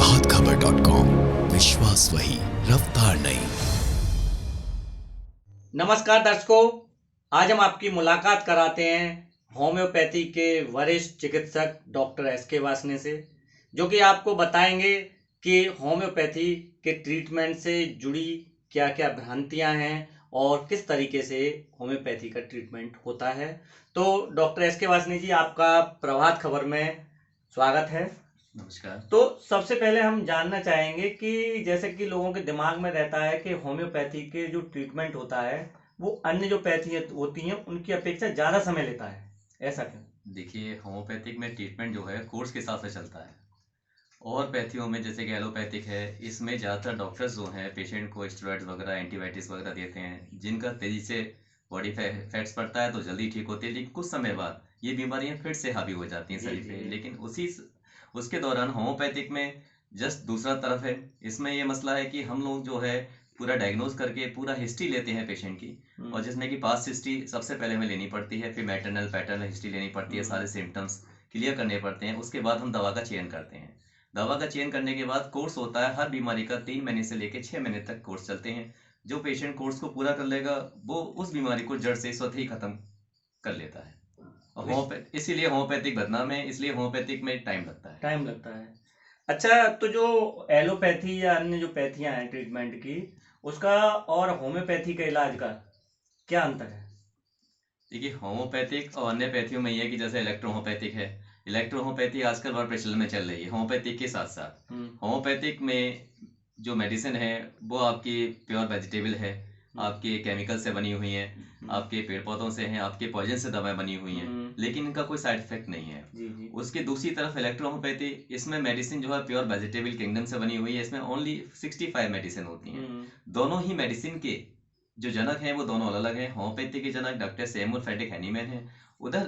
प्रभात खबर.com, विश्वास वही, रफ्तार नहीं। नमस्कार दर्शकों, आज हम आपकी मुलाकात कराते हैं होम्योपैथी के वरिष्ठ चिकित्सक डॉक्टर एस.के. वासने से, जो कि आपको बताएंगे कि होम्योपैथी के ट्रीटमेंट से जुड़ी क्या क्या भ्रांतियां हैं और किस तरीके से होम्योपैथी का ट्रीटमेंट होता है। तो डॉक्टर एस.के. वासने जी, आपका प्रभात खबर में स्वागत है। नमस्कार। तो सबसे पहले हम जानना चाहेंगे कि जैसे कि लोगों के दिमाग में रहता है कि होम्योपैथी के जो ट्रीटमेंट होता है वो अन्य जो पैथी होती हैं उनकी अपेक्षा ज़्यादा समय लेता है, ऐसा क्यों? देखिए, होम्योपैथिक में ट्रीटमेंट जो है कोर्स के हिसाब से चलता है। और पैथियों में जैसे कि एलोपैथिक है, इसमें ज़्यादातर डॉक्टर्स जो हैं पेशेंट को स्टेरॉइड्स वगैरह एंटीबायोटिक्स वगैरह देते हैं, जिनका तेज़ी से बॉडी फैट्स पड़ता है तो जल्दी ठीक होती है, लेकिन कुछ समय बाद ये बीमारियां फिर से हावी हो जाती हैं जी शरीर जी पे। जी। लेकिन उसके दौरान होम्योपैथिक में जस्ट दूसरा तरफ है। इसमें ये मसला है कि हम लोग जो है पूरा डायग्नोज करके पूरा हिस्ट्री लेते हैं पेशेंट की, और जिसमें कि पास्ट हिस्ट्री सबसे पहले हमें लेनी पड़ती है, फिर मैटरनल पैटर्नल हिस्ट्री लेनी पड़ती है, सारे सिम्टम्स क्लियर करने पड़ते हैं। उसके बाद हम दवा का चयन करते हैं। दवा का चयन करने के बाद कोर्स होता है, हर बीमारी का 3 महीने से लेकर 6 महीने तक कोर्स चलते हैं। जो पेशेंट कोर्स को पूरा कर लेगा वो उस बीमारी को जड़ से स्वतः ही खत्म कर लेता है। और इसीलिए होम्योपैथिक बदनाम है, इसलिए होम्योपैथिक में टाइम लगता है। अच्छा, तो जो एलोपैथी या अन्य जो पैथियां हैं ट्रीटमेंट की, उसका और होम्योपैथी के इलाज का क्या अंतर है? देखिए, होम्योपैथिक और अन्य पैथियों में ये है कि जैसे इलेक्ट्रोहोम्योपैथिक है, इलेक्ट्रोहोम्योपैथी आजकल बहुत प्रचलन में चल रही है होम्योपैथिक के साथ साथ। होम्योपैथिक में जो मेडिसिन है वो आपकी प्योर वेजिटेबल है, आपके केमिकल से बनी हुई हैं, आपके पेड़ पौधों से हैं, आपके पॉइजन से दवाएं बनी हुई हैं, लेकिन इनका कोई साइड इफेक्ट नहीं है। जी जी। उसके दूसरी तरफ इलेक्ट्रोहोम्योपैथी, इसमें मेडिसिन जो है प्योर वेजिटेबल किंगडम से बनी हुई है, इसमें ओनली 65 मेडिसिन होती हैं। दोनों ही मेडिसिन के जो जनक हैं वो दोनों अलग अलग हैं। होम्योपैथी के जनक डॉक्टर सैमुअल फ्रेडरिक हैनीमैन हैं, उधर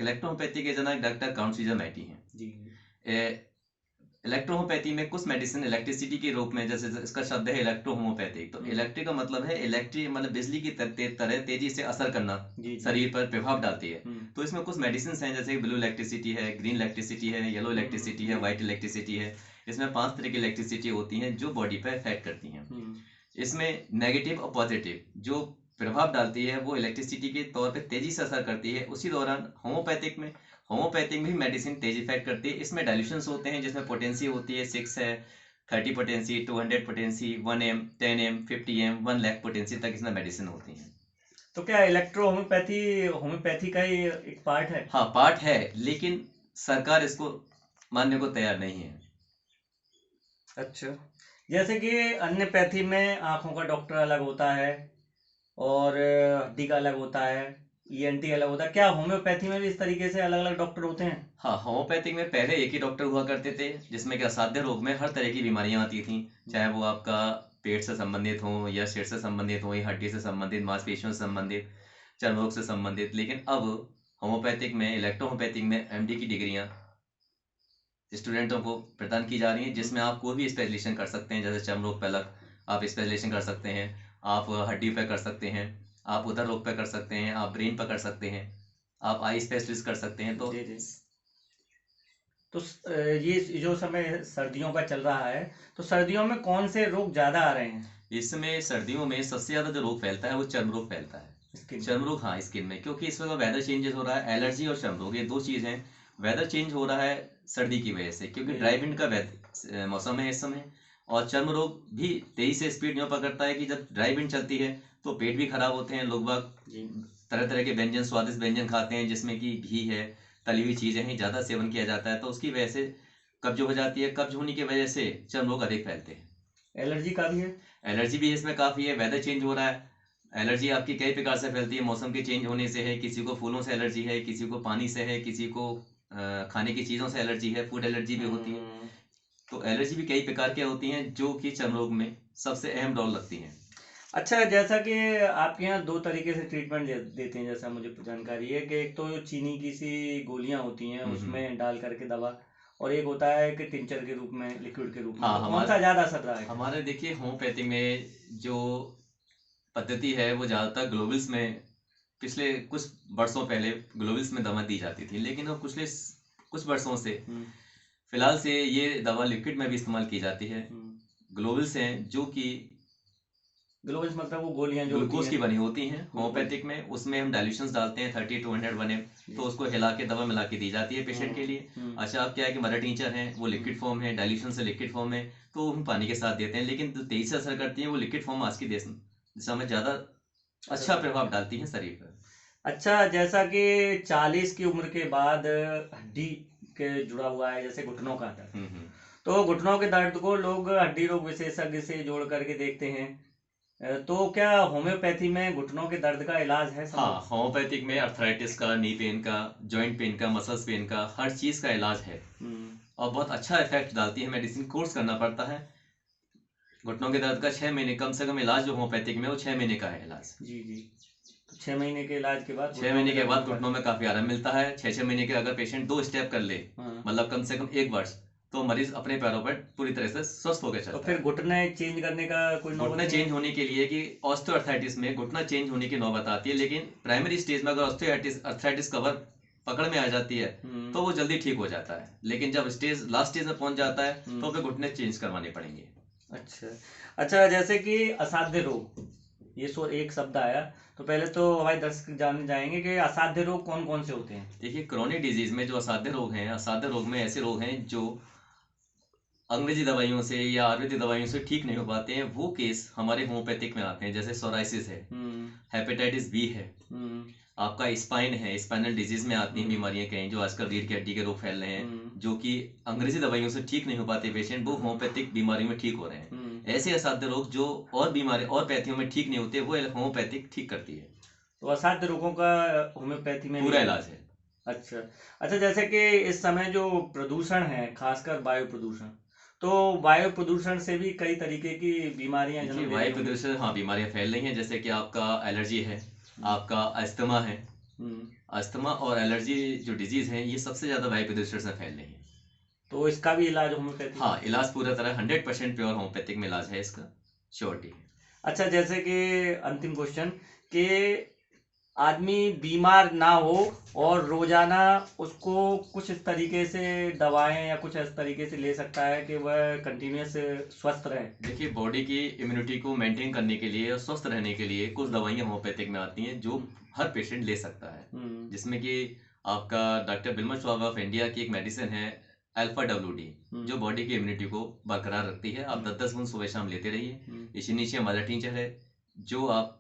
इलेक्ट्रोहोम्योपैथी के जनक डॉक्टर काउंट सीजर मैटी हैं। जी। इलेक्ट्रोहोम्योपैथी में कुछ मेडिसिन इलेक्ट्रिसिटी के रूप में, जैसे इसका शब्द है इलेक्ट्रोहोम्योपैथिक, तो इलेक्ट्रिक का मतलब है इलेक्ट्रिक, मतलब बिजली की तरह तेजी से असर करना, शरीर पर प्रभाव डालती है। तो इसमें कुछ मेडिसिन हैं जैसे ब्लू इलेक्ट्रिसिटी है, ग्रीन इलेक्ट्रिसिटी है, येलो इलेक्ट्रिसिटी है, व्हाइट इलेक्ट्रिसिटी है। इसमें 5 तरह की इलेक्ट्रिसिटी होती हैं जो बॉडी पर इफेक्ट करती हैं। इसमें नेगेटिव और पॉजिटिव जो प्रभाव डालती है वो इलेक्ट्रिसिटी के तौर पे तेजी से असर करती है। उसी दौरान होम्योपैथिक में भी मेडिसिन तेज इफेक्ट करती है। इसमें डाइल्यूशंस होते हैं जिसमें पोटेंसी होती है 6 है, 30 potency, 200 potency, 1 M, 10 M, 50 M, 1 lakh potency तक इसमें मेडिसिन होती हैं। तो क्या इलेक्ट्रो होम्योपैथी होम्योपैथी का ही एक पार्ट है? हाँ, पार्ट है, लेकिन सरकार इसको मानने को तैयार नहीं है। अच्छा, जैसे कि अन्य पैथी में आंखों का डॉक्टर अलग होता है और हड्डी का अलग होता है, ईएनटी अलग होता है, क्या होम्योपैथी में भी इस तरीके से अलग अलग डॉक्टर होते हैं? हाँ, होम्योपैथिक में पहले एक ही डॉक्टर हुआ करते थे, जिसमें कि असाध्य रोग में हर तरह की बीमारियां आती थी, चाहे वो आपका पेट से संबंधित हो या सिर से संबंधित हो या हड्डी से संबंधित, मांसपेशियों से संबंधित, चर्म रोग से संबंधित। लेकिन अब होम्योपैथिक में, इलेक्ट्रोहोम्योपैथिक में एमडी की डिग्रियां स्टूडेंटों को प्रदान की जा रही हैं, जिसमें आप कोई भी स्पेशलाइजेशन कर सकते हैं। जैसे चर्म रोग पे अलग आप स्पेशलाइजेशन कर सकते हैं, आप हड्डी पे कर सकते हैं, आप उदर रोग पे कर सकते हैं, आप ब्रेन पे कर सकते हैं, आप आई स्पेशलिस्ट कर सकते हैं। तो जी जी। तो ये जो समय सर्दियों का चल रहा है, तो सर्दियों में कौन से रोग ज्यादा आ रहे हैं? इसमें सर्दियों में सबसे ज्यादा जो रोग फैलता है वो चर्म रोग फैलता है। चर्म रोग, हाँ, स्किन में, क्योंकि इस वक्त वेदर चेंजेस हो रहा है। एलर्जी और चर्म रोग ये दो चीज हैं। वेदर चेंज हो रहा है सर्दी की वजह से, क्योंकि ड्राई विंड का मौसम है इस समय। और चर्म रोग भी तेजी से स्पीड न्यू पकड़ता है कि जब ड्राई विंड चलती है तो पेट भी खराब होते हैं। लोग बाग तरह तरह के व्यंजन, स्वादिष्ट व्यंजन खाते हैं जिसमें कि घी है, तली हुई चीजें हैं, ज्यादा सेवन किया जाता है, तो उसकी वजह से कब्ज हो जाती है। कब्ज होने की वजह से चर्म रोग अधिक फैलते हैं। एलर्जी का भी है? एलर्जी भी इसमें काफ़ी है। वेदर चेंज हो रहा है, एलर्जी आपकी कई प्रकार से फैलती है। मौसम के चेंज होने से है, किसी को फूलों से एलर्जी है, किसी को पानी से है, किसी को खाने की चीज़ों से एलर्जी है, फूड एलर्जी भी होती है। तो एलर्जी भी कई प्रकार की होती हैं जो कि चर्म रोग में सबसे अहम रोल लगती हैं। अच्छा, जैसा कि आपके यहाँ दो तरीके से ट्रीटमेंट देते हैं, जैसा मुझे जानकारी है कि एक तो चीनी की सी गोलियां होती हैं उसमें डाल करके दवा, और एक होता है कि टिंचर के रूप में, लिक्विड के रूप में। हाँ, तो कौन सा ज्यादा असरदायक है? हमारे देखिए होम्योपैथी में जो पद्धति है वो ज़्यादातर ग्लोबल्स में, पिछले कुछ वर्षों पहले ग्लोबल्स में दवा दी जाती थी, लेकिन अब पिछले कुछ वर्षों से फिलहाल से ये दवा लिक्विड में भी इस्तेमाल की जाती है। ग्लोबल्स हैं जो कि ग्लोबल्स मतलब वो गोलियां जो ग्लूकोज होती की हैं। बनी होती हैं होम्योपैथिक में, उसमें हम डाइल्यूशंस डालते हैं 30 to 100 1 ml, तो उसको हिला के दवा मिला के दी जाती है पेशेंट के लिए। अच्छा, अब क्या है कि मदर टीचर हैं वो लिक्विड फॉर्म है, डाइल्यूशन से लिक्विड फॉर्म है, तो हम पानी के साथ देते हैं, लेकिन जो तेजी से असर करती है वो लिक्विड फॉर्म आज की दिशा में ज़्यादा अच्छा प्रभाव डालती है शरीर पर। अच्छा, जैसा कि 40 की उम्र के बाद हड्डी के जुड़ा हुआ है, जैसे घुटनों का दर्द, तो घुटनों के दर्द को लोग हड्डी रोग विशेषज्ञ से जोड़ करके देखते हैं, तो क्या होम्योपैथी में घुटनों के दर्द का इलाज है? हाँ, होम्योपैथिक में अर्थराइटिस का, नी पेन का, जॉइंट पेन का, मसल्स पेन का, हर चीज़ का इलाज है और बहुत अच्छा इफेक्ट डालती है। मेडिसिन कोर्स करना पड़ता है। घुटनों के दर्द का 6 महीने कम से कम इलाज जो होम्योपैथिक में वो 6 महीने का है इलाज। जी जी। तो 6 महीने के इलाज के बाद 6 महीने के बाद घुटनों में काफी आराम मिलता है। 6 महीने के अगर पेशेंट 2 स्टेप कर ले, मतलब कम से कम 1 वर्ष, तो मरीज अपने पैरों पर पूरी तरह से स्वस्थ होकर चलता है। तो फिर घुटने चेंज करने का कोई नौबत घुटना चेंज होने के लिए कि ऑस्टियोआर्थराइटिस में घुटना चेंज होने की नौबत आती है, लेकिन प्राइमरी स्टेज में अगर ऑस्टियोआर्थराइटिस कवर पकड़ में आ जाती है तो वो जल्दी ठीक हो जाता है, लेकिन जब लास्ट स्टेज में पहुंच जाता है तो फिर घुटने चेंज करवाने पड़ेंगे। अच्छा, जैसे कि असाध्य रोग, ये एक शब्द आया, तो पहले तो हमारे दर्शक जानने जाएंगे कि असाध्य रोग कौन कौन से होते हैं। देखिए, क्रोनिक डिजीज में जो असाध्य रोग हैं, असाध्य रोग में ऐसे रोग हैं जो अंग्रेजी दवाइयों से या आयुर्वेदिक दवाइयों से ठीक नहीं हो पाते हैं, वो केस हमारे होम्योपैथिक में आते हैं। जैसे सोराइसिस है, हेपेटाइटिस बी है, आपका स्पाइन है, स्पाइनल डिजीज में आती हैं बीमारियां कहीं जो आजकल रीढ़ की हड्डी के रोग फैल रहे हैं, जो कि अंग्रेजी दवाइयों से ठीक नहीं हो पाते पेशेंट, वो होम्योपैथिक बीमारियों में ठीक हो रहे हैं। ऐसे असाध्य रोग जो और बीमारी और पैथियों में ठीक नहीं होते, वो होम्योपैथिक ठीक करती है। तो असाध्य रोगों का होम्योपैथी में पूरा इलाज है। अच्छा, जैसे कि इस समय जो प्रदूषण है, खासकर वायु प्रदूषण, तो वायु प्रदूषण से भी कई तरीके की बीमारियां जन्म ले रही वायु प्रदूषण, हाँ, बीमारियां फैल रही हैं। जैसे कि आपका एलर्जी है, आपका अस्थमा है। अस्थमा और एलर्जी जो डिजीज है, ये सबसे ज्यादा वायु प्रदूषण से फैल रही है। तो इसका भी इलाज होम्योपैथी? हाँ, इलाज पूरा तरह 100% प्योर होम्योपैथिक में इलाज है, इसका श्योरिटी है। अच्छा, जैसे कि अंतिम क्वेश्चन, कि आदमी बीमार ना हो और रोजाना उसको कुछ इस तरीके से दवाएं या कुछ इस तरीके से ले सकता है कि वह कंटिन्यूस स्वस्थ रहे? देखिए, बॉडी की इम्यूनिटी को मेंटेन करने के लिए और स्वस्थ रहने के लिए कुछ दवाइयां होम्योपैथिक में आती हैं जो हर पेशेंट ले सकता है, जिसमें कि आपका doctor Bimal Schwab of India की एक मेडिसिन है अल्फा WD, जो बॉडी की इम्यूनिटी को बरकरार रखती है। आप 10-10 बूंद सुबह शाम लेते रहिए। इसी नीचे मदर टीचर है, जो आप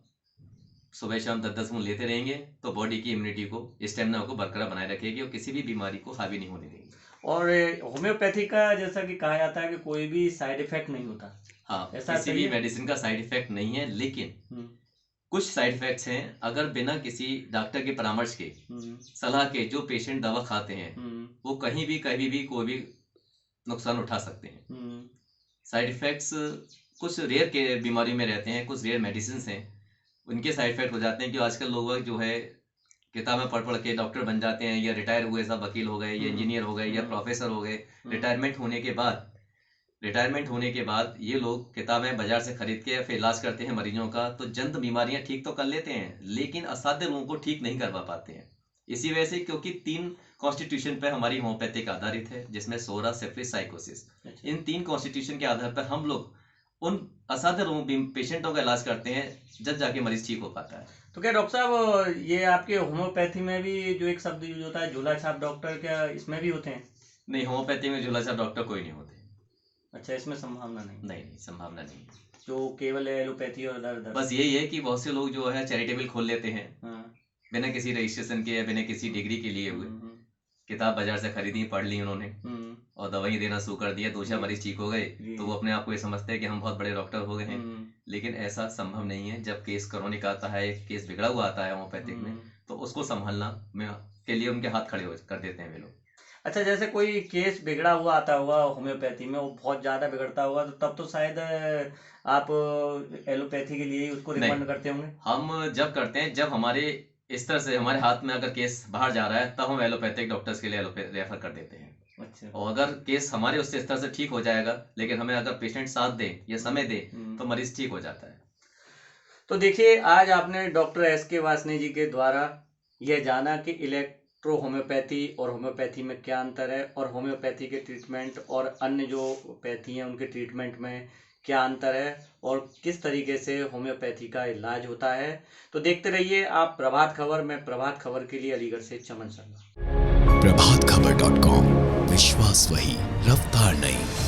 सुबह शाम 10-10 बूंद लेते रहेंगे तो बॉडी की इम्यूनिटी को, स्टेमिना को बरकरार बनाए रखेगी और किसी भी बीमारी को हावी नहीं होने देगी। और होम्योपैथी का जैसा कि कहा जाता है कि कोई भी साइड इफेक्ट नहीं होता। हाँ, किसी भी मेडिसिन का साइड इफेक्ट नहीं है, लेकिन कुछ साइड इफेक्ट्स हैं। अगर बिना किसी डॉक्टर के परामर्श के, सलाह के जो पेशेंट दवा खाते हैं, वो कहीं भी कोई भी नुकसान उठा सकते हैं। साइड इफेक्ट्स कुछ रेयर के बीमारी में रहते हैं, कुछ रेयर मेडिसिन हैं, उनके साइड इफेक्ट हो जाते हैं कि आजकल लोग जो है किताबें पढ़ पढ़ के डॉक्टर बन जाते हैं, या रिटायर हुए सब वकील हो गए, या इंजीनियर हो गए, या प्रोफेसर हो गए। रिटायरमेंट होने के बाद ये लोग किताबें बाजार से खरीद के फिर इलाज करते हैं मरीजों का, तो जल्द बीमारियां ठीक तो कर लेते हैं, लेकिन असाध्य रोगों को ठीक नहीं करवा पाते हैं। इसी वजह से, क्योंकि 3 कॉन्स्टिट्यूशन पर हमारी होम्योपैथिक आधारित है, जिसमें सोरा, सिफिलिस, साइकोसिस। इन 3 कॉन्स्टिट्यूशन के आधार पर हम लोग उन असाध्य रोगों पेशेंटों का इलाज करते हैं, जब जाके मरीज ठीक हो पाता है। तो क्या डॉक्टर साहब, ये आपके होम्योपैथी में भी जो एक शब्द यूज होता है झोला छाप डॉक्टर, क्या इसमें भी होते हैं? नहीं, होम्योपैथी में झोला छाप डॉक्टर कोई नहीं होते। अच्छा, इसमें संभावना नहीं? नहीं, संभावना नहीं। जो केवल एलोपैथी और दर्द? बस यही है कि बहुत से लोग जो है चैरिटेबल खोल लेते हैं, बिना किसी रजिस्ट्रेशन के या बिना किसी डिग्री के लिए हुए। किताब बाजार से खरीदी, पढ़ ली उन्होंने, और दवाई देना शुरू कर दिया, 2-4 मरीज ठीक हो गए, तो वो अपने आप को ये समझते हैं कि हम बहुत बड़े डॉक्टर हो गए हैं। लेकिन ऐसा संभव नहीं है। जब केस क्रोनिक आता है, केस बिगड़ा हुआ आता है होम्योपैथिक में, तो उसको संभालना के लिए उनके हाथ खड़े कर देते हैं वे लोग। अच्छा, जैसे कोई केस बिगड़ा हुआ आता हुआ होम्योपैथी में, वो बहुत ज्यादा बिगड़ता हुआ, तो तब तो शायद आप एलोपैथी के लिए ही उसको रिकमेंड करते होंगे? हम जब करते हैं, जब हमारे इस तरह से हमारे हाथ में अगर केस बाहर जा रहा है, तब हम एलोपैथिक डॉक्टर्स के लिए रेफर कर देते हैं। अच्छा। और अगर केस हमारे उससे इस तरह से ठीक हो जाएगा, लेकिन हमें अगर पेशेंट साथ दे या समय दे, तो मरीज ठीक हो जाता है। तो देखिए, आज आपने डॉक्टर SK वासने जी के द्वारा यह जाना कि इलेक्ट्रो होम्योपैथी और होम्योपैथी में क्या अंतर है, और होम्योपैथी के ट्रीटमेंट और अन्य जो पैथी हैं उनके ट्रीटमेंट में क्या अंतर है, और किस तरीके से होम्योपैथी का इलाज होता है। तो देखते रहिए आप प्रभात खबर। मैं प्रभात खबर के लिए अलीगढ़ से चमन शर्मा। प्रभातखबर.com, विश्वास वही, रफ्तार नहीं।